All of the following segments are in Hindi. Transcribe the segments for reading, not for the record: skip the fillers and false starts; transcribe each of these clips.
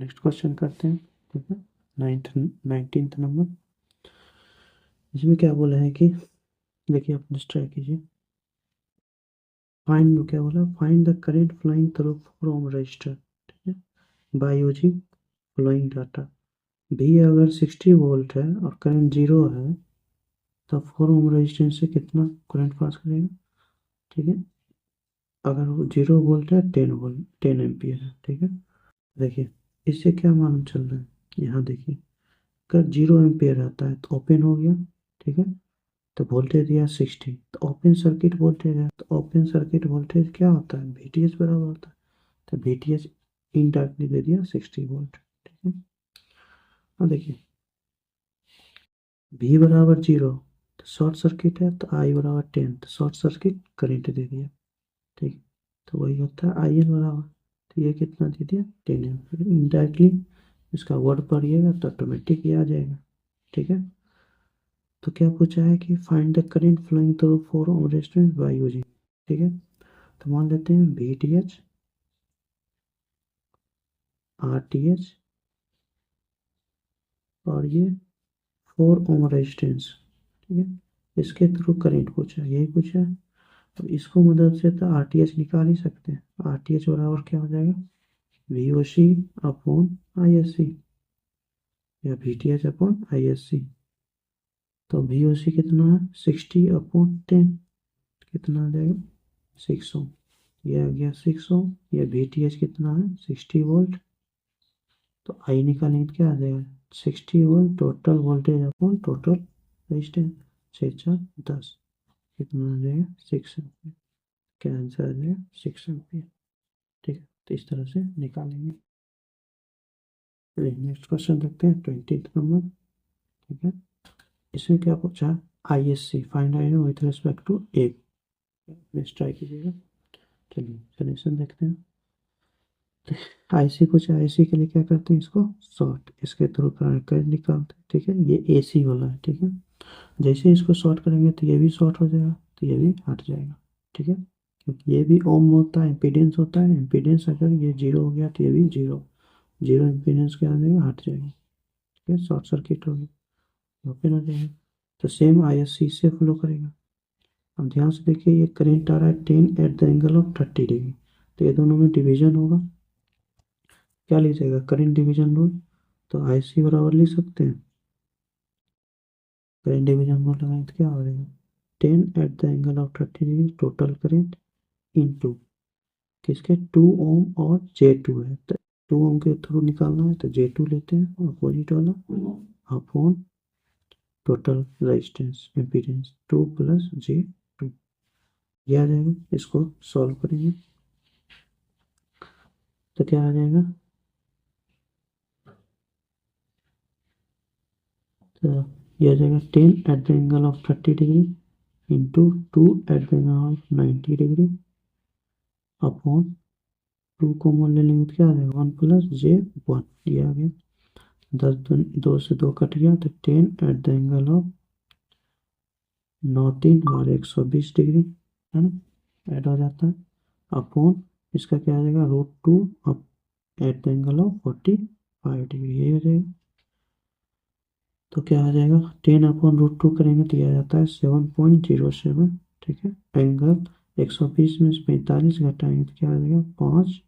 नेक्स्ट क्वेश्चन करते हैं। ठीक है, 19th नंबर। इसमें क्या बोला है कि देखिए, आप just ट्राई कीजिए। फाइंड, क्या बोला, find the current flowing through from register, ठीक है, बाय यूजिंग फ्लोइंग डाटा। भी अगर 60 वोल्ट है और करंट 0 है तो 4 ओम रेजिस्टेंस से कितना करंट पास करेगा। ठीक है, अगर वो 0 वोल्ट है, 10 एम्पियर है। ठीक है, देखिए इससे क्या मालूम चल रहा है, यहाँ देखिए, अगर 0 एम्पियर आता है तो ओपन हो गया। ठीक है, तो वोल्टेज दिया 60, तो ओपन सर्किट वोल्टेज है, तो ओपन सर्किट वोल्टेज क्या होता है, VTH बराबर होता है। तो VTH इनडायरेक्टली दे दिया 60 वोल्ट। ठीक है, अब देखिए V बराबर 0, तो शॉर्ट सर्किट है, तो I बराबर 10, तो शॉर्ट सर्किट करंट दे दिया। ठीक, तो वही होता है IN बराबर, तो ये कितना दे दिया, 10 एम्पियर। इनडायरेक्टली इसका वर्ड पढ़िएगा तो ऑटोमेटिक ये आ जाएगा। ठीक है, तो क्या पूछा है कि find the current flowing through 4 ohm resistance by using. ठीक है, तो मान लेते हैं VTH, RTH और ये 4 ओम रेजिस्टेंस। ठीक है, इसके थ्रू करंट पूछा है, यही पूछा है। तो इसको मदद से तो RTH निकाल ही सकते हैं। RTH बराबर क्या हो जाएगा, VOC अपॉन ISC या VTH अपॉन ISC। तो VOC कितना है, 60 अपॉन 10, कितना आ जाएगा, 6 ओम। ये आ गया 6 ओम। या VTH कितना है, 60 वोल्ट, तो आई निकालेंगे तो क्या आ जाएगा, 60 volt total voltage upon total resistance, 6 4 10, कितना आ जाएगा, 6 एम्पियर। क्या आंसर आ जाएगा, 6 एम्पियर। ठीक है, तो इस तरह से निकालेंगे। नेक्स्ट क्वेश्चन देखते हैं, 20th नंबर। ठीक है, इसमें क्या पूछा, ISC find I with respect to A. Next try कीजिएगा। चलिए सोल्यूशन देखते हैं। IC पूछा, IC के लिए क्या करते हैं, इसको शॉर्ट, इसके थ्रू करंट निकालते हैं। ठीक है, ये AC वाला है। ठीक है, जैसे इसको शॉर्ट करेंगे तो ये भी शॉर्ट हो जाएगा, तो ये भी हट जाएगा। ठीक है, क्योंकि ये भी ओम होता है, इम्पीडेंस होता है। इम्पीडेंस अगर ये 0 हो गया तो ये भी 0, 0 इम्पीडेंस क्या आ जाएगा, हट जाएगा। ठीक है, शॉर्ट सर्किट हो गया, ओपन हो जाएगा। तो सेम ISC से फ्लो करेगा। अब ध्यान से देखिए, ये करंट आ रहा है 10 at the angle of 30 degree, तो ये दोनों में डिवीजन होगा। क्या लीजिएगा, करंट डिवीजन रूल, तो IC बराबर लिख सकते हैं, करंट डिवीजन रूल लगाएं तो क्या हो जाएगा, 10 at the angle of 30 degree total current into किसके, 2 ओम और J2 है, तो 2 ओम के थ्रू निकालना है तो J2 लेते हैं अपोजिट वाला, upon total resistance impedance 2 plus J2, ये आ जाएगा। इसको सॉल्व करेंगे तो क्या आ जाएगा, तो ये आ जाएगा 10 at the angle of 30 degree into 2 at the angle of 90 degree upon 2 को कॉमन ले लेंगे तो क्या आ जाएगा, 1 प्लस J1, ये आ गया। 10 2 से 2 कट गया, तो 10 एट द एंगल ऑफ 9 3 और 120 डिग्री, है ना, ऐड हो जाता है, अपॉन इसका क्या आ जाएगा, √2 up at the angle of 45 degree, यही हो जाएगा। तो क्या आ जाएगा, 10 अपॉन √2 करेंगे तो यह आ जाता है 7.07। ठीक है, एंगल 120 में से 45 घटाएंगे तो क्या आ जाएगा, 5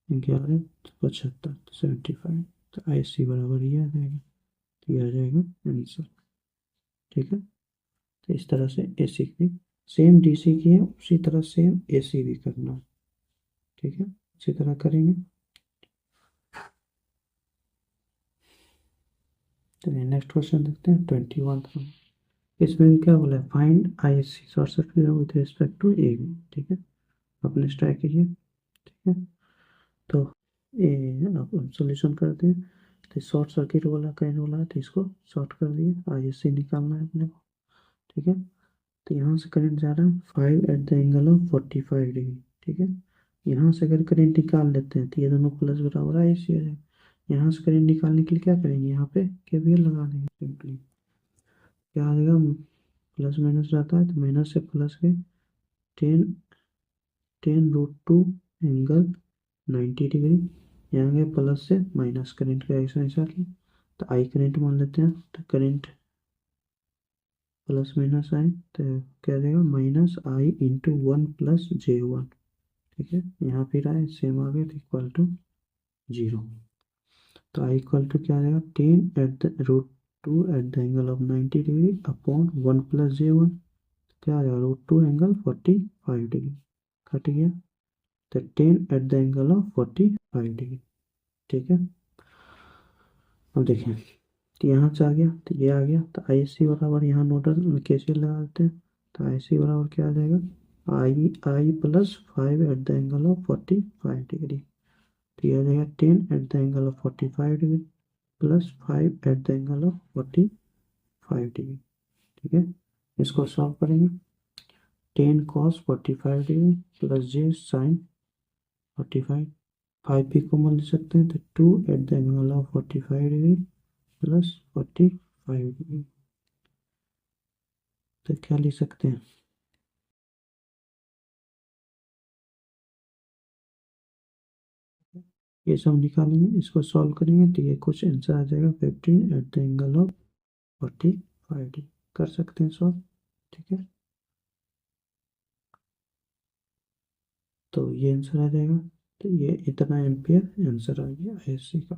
11 75, तो 75। तो IC बराबर ये आ जाएगा, तो ये आ जाएगा आंसर। ठीक है, तो इस तरह से AC की, सेम DC की है, उसी तरह सेम AC भी करना है। ठीक है, इसी तरह करेंगे। तो नेक्स्ट क्वेश्चन देखते हैं, 21th में। इसमें भी क्या बोला है, find ISC short circuit with respect to AB। ठीक है, अपने स्ट्राइक कीजिए। ठीक है, तो आप सोल्यूशन करते हैं। तो शॉर्ट सर्किट वाला करंट वाला है, तो इसको शॉर्ट कर दिए, ISC निकालना है अपने को। ठीक है, तो यहाँ से करंट जा रहा है 5 at the angle of 45 degree. ठीक है, यहाँ से अगर करंट निकाल लेते हैं तो ये दोनों प्लस बराबर ISC हो जाएगा। यहाँ से करंट निकालने के लिए क्या करेंगे, यहाँ पे KVL लगा देंगे सिंपली। क्या आ जाएगा, प्लस माइनस रहता है तो माइनस से प्लस के 10 √2 एंगल 90 डिग्री यहाँ गए प्लस से माइनस, करंट का ऐसा किया तो आई करंट मान लेते हैं, तो करंट प्लस माइनस आई तो क्या देगा माइनस आई इंटू 1 + J1। ठीक है, यहाँ फिर आए सेम आ गए तो इक्वल टू 0। तो आई इक्वल टू क्या आएगा 10 √2 at the angle of 90 degree upon 1 + J1, क्या आ जाएगा √2 एंगल 45 डिग्री, कट गया तो 10 at the angle of 45 degree. ठीक है, अब देखें तो यहाँ से आ गया तो ये आ गया, तो आई सी बराबर यहाँ नोडल कैसे लगा देते हैं, तो आई सी बराबर क्या आ जाएगा आई +5 at the angle of 45 degree. तो ये आ जाएगा 10 at the angle of 45 degree +5 at the angle of 45 degree. ठीक है, इसको सॉल्व करेंगे, 10 cos 45 डिग्री + J sin 45, 5 भी कॉमन ले सकते हैं तो 2 at the angle of 45 degree +45 degree. तो क्या लिख सकते हैं, ये सब निकालेंगे, इसको सॉल्व करेंगे तो ये कुछ आंसर आ जाएगा 15 at the angle of 45 degree. कर सकते हैं सॉल्व। ठीक है, तो ये आंसर आ जाएगा, तो ये इतना एम्पियर आंसर आ गया एसी का।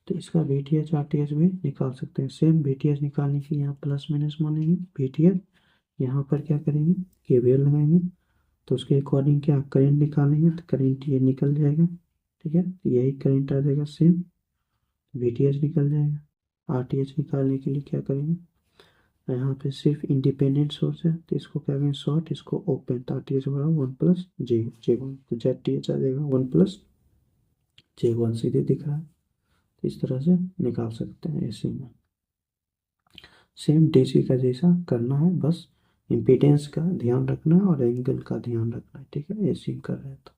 तो इसका VTH RTH भी निकाल सकते हैं। सेम VTH निकालने के लिए यहाँ प्लस माइनस मानेंगे, VTH यहाँ पर क्या करेंगे KVL लगाएंगे, तो उसके अकॉर्डिंग क्या करंट निकालेंगे, तो करंट ये निकल जाएगा। ठीक है, तो यही करंट आ जाएगा, सेम VTH निकल जाएगा। RTH निकालने के लिए क्या करेंगे, यहाँ पे सिर्फ इंडिपेंडेंट सोर्स है तो इसको क्या करेंगे शॉर्ट, इसको ओपन, तो RTH बराबर 1 + J1, तो ZTH आ जाएगा 1 + J1, सीधे दिख रहा है। तो इस तरह से निकाल सकते हैं एसी में। सेम DC का जैसा करना है, बस इम्पीडेंस का ध्यान रखना है और एंगल का ध्यान रखना है। ठीक है, एसी कर रहे हैं तो